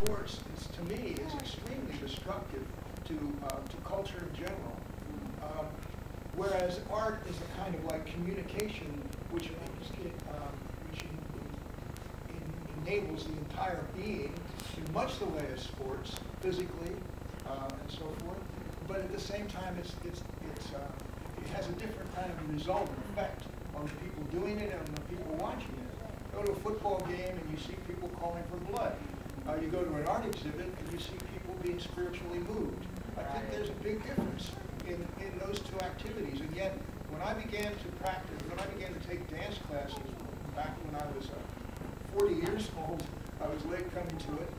sports, to me, is extremely destructive to culture in general. Whereas art is a kind of like communication which enables the entire being in much the way of sports, physically and so forth. But at the same time, it has a different kind of result and effect on the people doing it and on the people watching it. Go to a football game and you see people calling for blood. You go to an art exhibit and you see people being spiritually moved. I think there's a big difference in those two activities. And yet, when I began to practice, when I began to take dance classes back when I was 40 years old, I was late coming to it,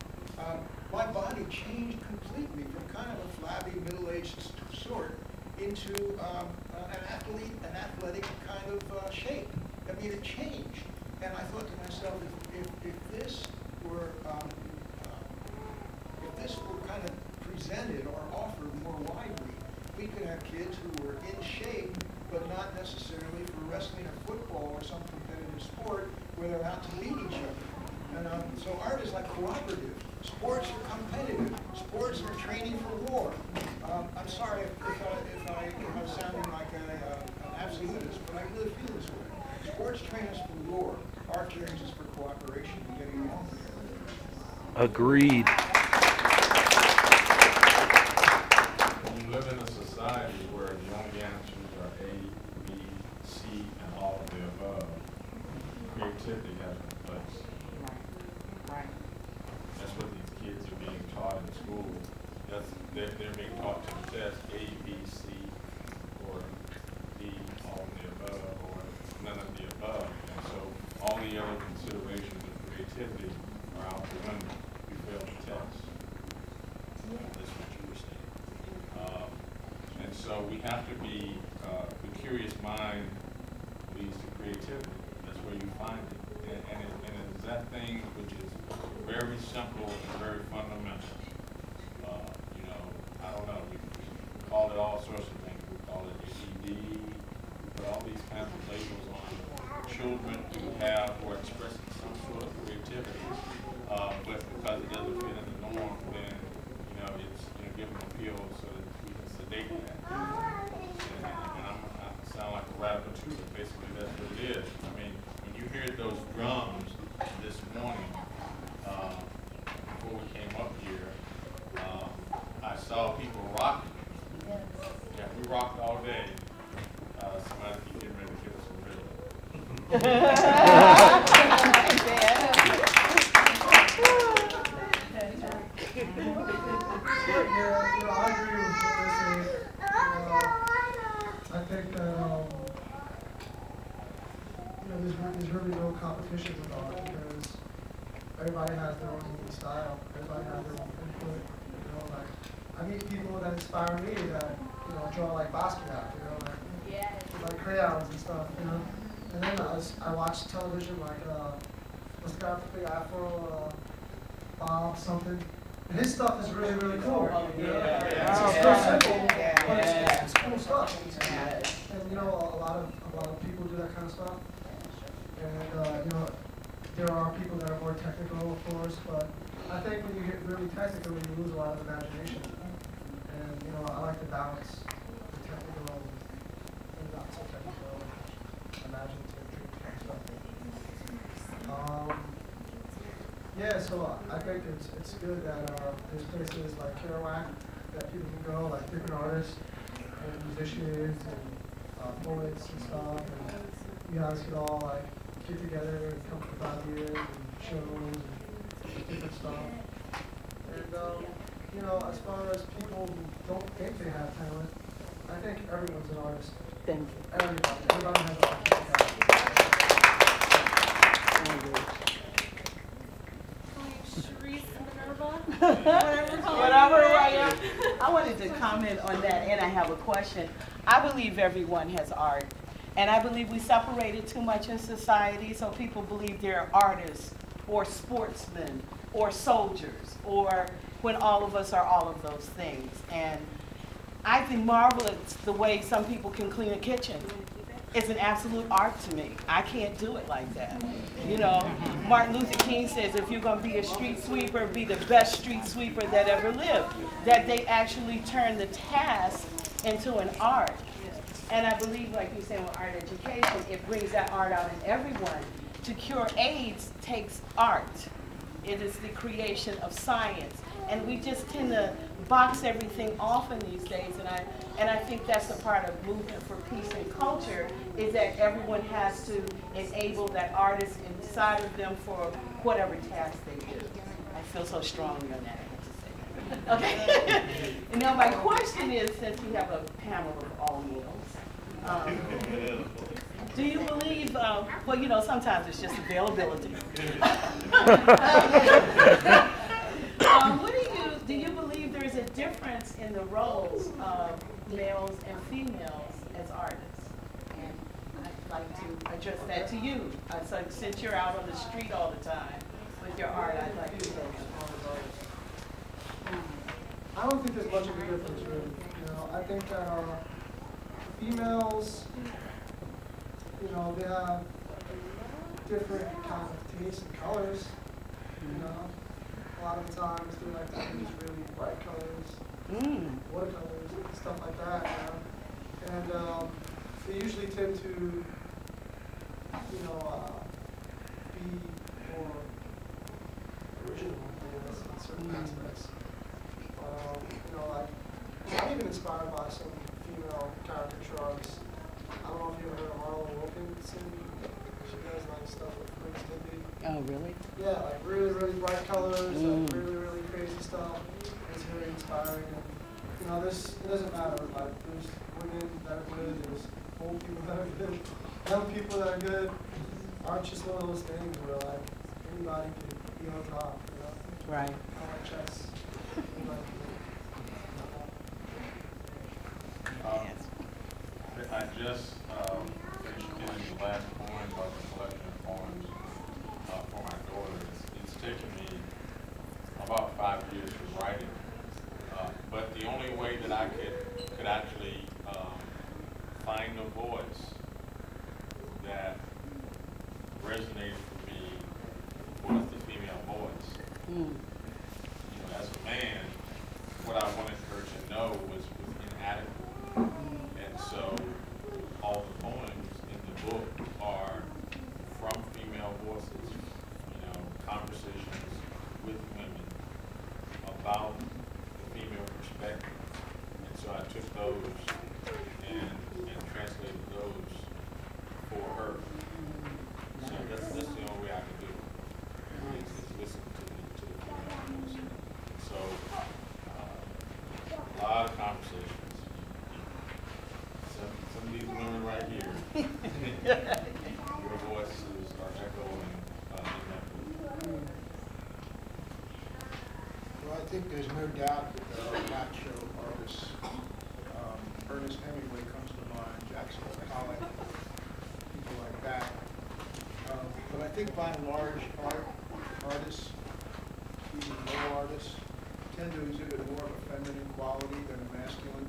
my body changed completely from kind of a flabby, middle-aged sort into an athletic kind of shape. I mean, it changed. And I thought to myself, if this were kind of presented or offered more widely, we could have kids who were in shape, but not necessarily for wrestling or football or some competitive sport where they're out to beat each other. And so art is like cooperative. Sports are competitive. Sports are training for war. I'm sorry if I'm sounding like an absolutist, but I really feel this way. Sports train us for war. Art trains us for cooperation and getting along together. Agreed. We live in a society where the only answers are A, B, C, and all of the above. Creativity has no place. Right. That's what these kids are being taught in school. They're being taught to test A, B, C, or D, all of the above, or none of the above. And so all the other considerations of creativity are out the window. You fail the test. That's what you were saying. And so we have to be, the curious mind leads to creativity. That's where you find it. And it's that thing which is very simple and very fundamental. You know, I don't know, we call it all sorts of things. We call it ADD, we put all these kinds of labels on children who are expressing some sort of creativity, but because it doesn't fit in the norm, then, you know, it's, give them a pill so that we can sedate that. And I sound like a radical too, but basically that's what it is. I mean, when you hear those drums this morning, before we came up here, I saw people rocking. Yeah, we rocked all day. Somebody keep getting ready to give us a rhythm. Yeah, I agree with what they're saying. I think that there's really no competition with art because everybody has their own unique style. Everybody has their own input. Like I meet people that inspire me that draw like Basquiat. Like crayons and stuff. And then I watch television like what's the guy with the big afro, Bob something. And his stuff is really, really cool. It's so simple, but it's cool stuff. And a lot of people do that kind of stuff. And there are people that are more technical, of course, but I think when you get really technical, you lose a lot of imagination. And I like to balance the technical and not so technical, imaginative stuff. Yeah, so I think it's good that there's places like Kerouac that people can go, like different artists and musicians and poets and stuff, and you guys can all like get together and come up with ideas and shows and different stuff. And as far as people who don't think they have talent, I think everyone's an artist. Thank you. Everybody has a talent. Whatever I am. I wanted to comment on that, and I have a question. I believe everyone has art, and I believe we separated too much in society, so people believe they're artists or sportsmen or soldiers, or when all of us are all of those things. And I think marvelous the way some people can clean a kitchen. is an absolute art to me. I can't do it like that. You know, Martin Luther King says if you're going to be a street sweeper, be the best street sweeper that ever lived. That they actually turn the task into an art. And I believe, like you said, with art education, it brings that art out in everyone. To cure AIDS takes art. It is the creation of science. And we just tend to box everything off in these days. And I think that's a part of movement for peace and culture, is that everyone has to enable that artist inside of them for whatever task they do. I feel so strongly on that. Okay. And now my question is, since we have a panel of all males, do you believe, well, you know, sometimes it's just availability. Do you believe there is a difference in the roles of males and females as artists? And I'd like to address that to you. So since you're out on the street all the time with your art, I'd like to know. I don't think there's much of a difference, really. You know, I think that females, you know, they have different kind of tastes and colors. You know, a lot of the times they like to use really bright colors, watercolors, stuff like that. You know? And they usually tend to, you know, be more original, I guess, in certain aspects. You know, like, I'm even inspired by some female caricature artists. I don't know if you ever heard of Marla Wilkinson. She does like stuff with Prince Tippy. Oh, really? Yeah, like really, really bright colors, like really, really crazy stuff. It's very inspiring. And, you know, it doesn't matter. Like, there's women that are good, there's old people that are good, young people that are good. Art's just one of those things where, like, anybody can be on top, you know? Right. I like chess. I just finished getting the last poem of the collection of poems for my daughter. It's taken me about 5 years to write it, but the only way that I could actually find a voice that resonated for me was the female voice. You know, as a man, what I wanted her to know was inadequate. And so all the poems in the book are from female voices, you know, conversations with women about the female perspective. And so I took those and translated those for her. So that's the only way I can do it, is listen to the female voice. So a lot of conversations. Some of these women right here, your voices are echoing in that book. Well, I think there's no doubt that there are macho artists. Ernest Hemingway comes to mind, Jackson Pollock, people like that. But I think by and large, artists, even male artists, tend to exhibit more of a feminine quality than a masculine.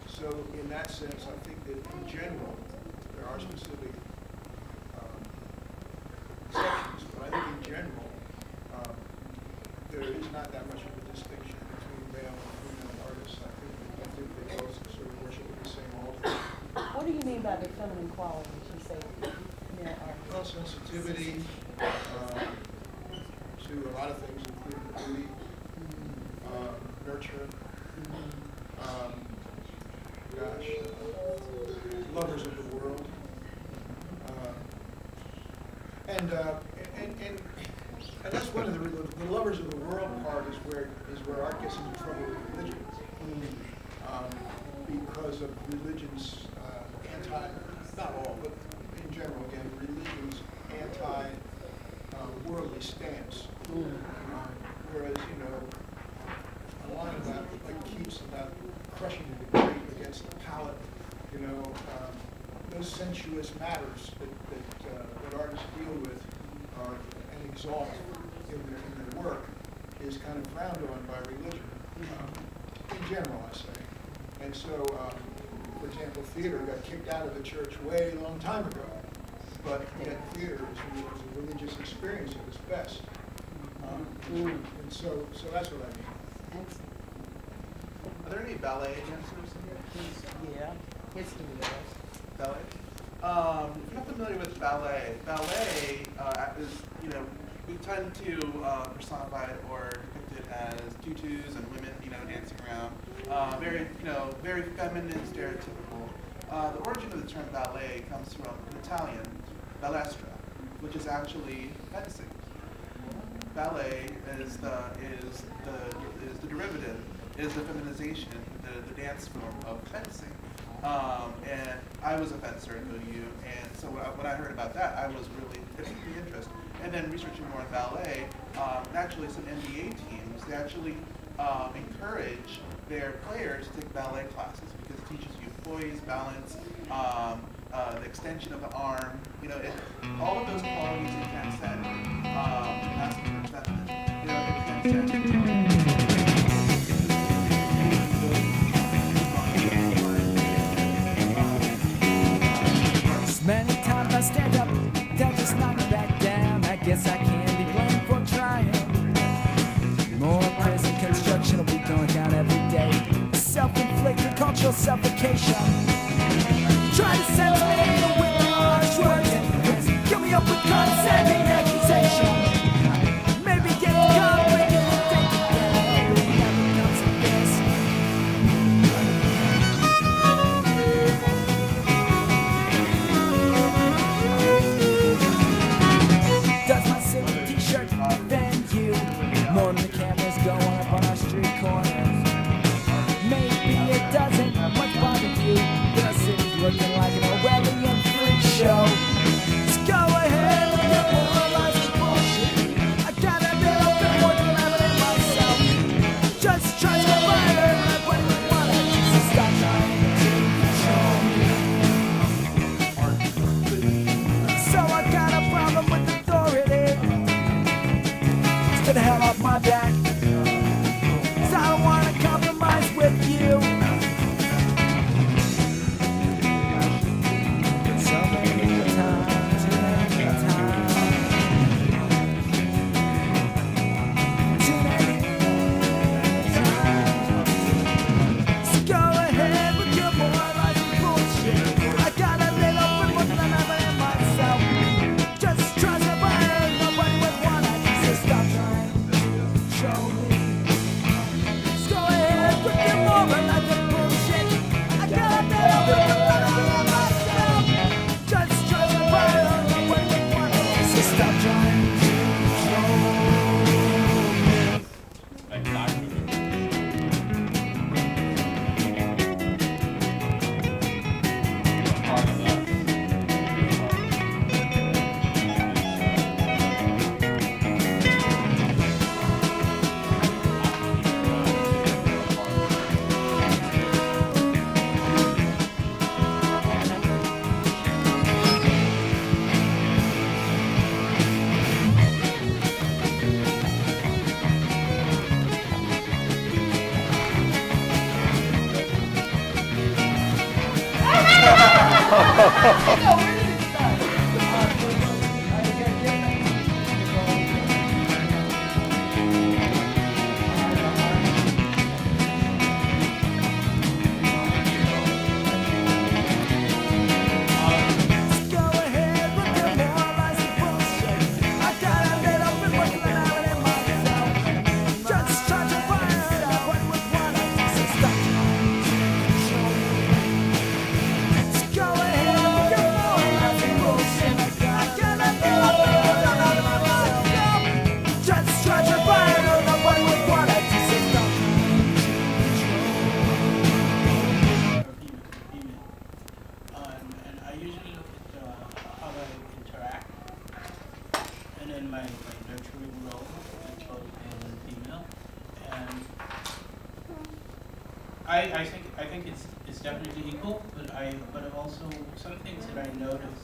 So in that sense, I think that in general, there are specific exceptions, but I think in general, there is not that much of a distinction between male and female artists. I think they both sort of worship at the same altar. What do you mean by the feminine qualities you say male artists? Well, sensitivity to a lot of things, including beauty, nurture, lovers of the world, and that's one of the lovers of the world part is where art gets into trouble with religion, because of religion's not all, but in general, again, religion's anti-worldly stance. Whereas, you know, a lot of that keeps about crushing the debate against the palate, you know, those sensuous matters that artists deal with and exalt in their work is kind of frowned on by religion, in general, I say. And so, for example, theater got kicked out of the church way a long time ago. But yet theater is a religious experience at its best. And so that's what I mean. Are there any ballet dancers in here? Yeah, history is. Ballet? If you're not familiar with ballet, ballet is, we tend to personify it or depict it as tutus and women, dancing around. Very feminine, stereotypical. The origin of the term ballet comes from an Italian, balestra, which is actually fencing. Ballet is the derivative, is the feminization, the dance form of fencing. And I was a fencer at OU, and so when I heard about that, I was really taking the interest. And then researching more on ballet, actually some NBA teams, they actually encourage their players to take ballet classes because it teaches you poise, balance, the extension of the arm, all of those qualities you transcend masculine or feminine, it transcends. Many times I stand up, they'll just knock me back down. I guess I can be blamed for trying. More prison construction will be going down every day. Self-inflicted cultural suffocation. Try to send me with harsh words and threats. Kill me up with condescending accusation. Maybe get caught when you think again. It never comes to this. Does my silver t-shirt offend you more than the cameras go up on our street corners? Maybe it doesn't much bother you. The city's looking like an Orwellian freak show. Just go ahead and get moralized with bullshit. I got a little bit more than limiting myself. Just try to find her when you want it. So stop trying to control me. So I got a problem with authority. Just get the hell off my back. 'Cause I don't want to compromise with you. So many times, too many times. Too many times. So go ahead with your moralizing bullshit. I got a little bit more than I'm in myself. Just try to find nobody with one eye. So stop trying to show me. Just go ahead with your moralizing bullshit. I got a little bit more than I'm in myself. Just try to find nobody with one eye. So stop trying to control me. Like live movie. Part of that. Just go ahead with your moralizing bullshit. I got a little bit more than I'm in myself. Just try to find out what with one eye. So stop trying to control me. Just go ahead with your moralizing bullshit. I got a little bit more than I'm in myself. Just try to find out what with one eye. So stop trying And I usually look at how I interact, and in my nurturing role, as both male and female, and I think it's definitely equal, but also some things that I notice.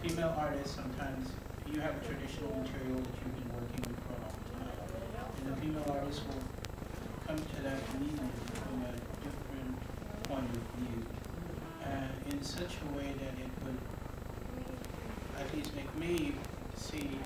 Female artists sometimes you have traditional material that you've been working with for a long time, and the female artists will come to that medium from a different point of view in such a way that it would at least make me see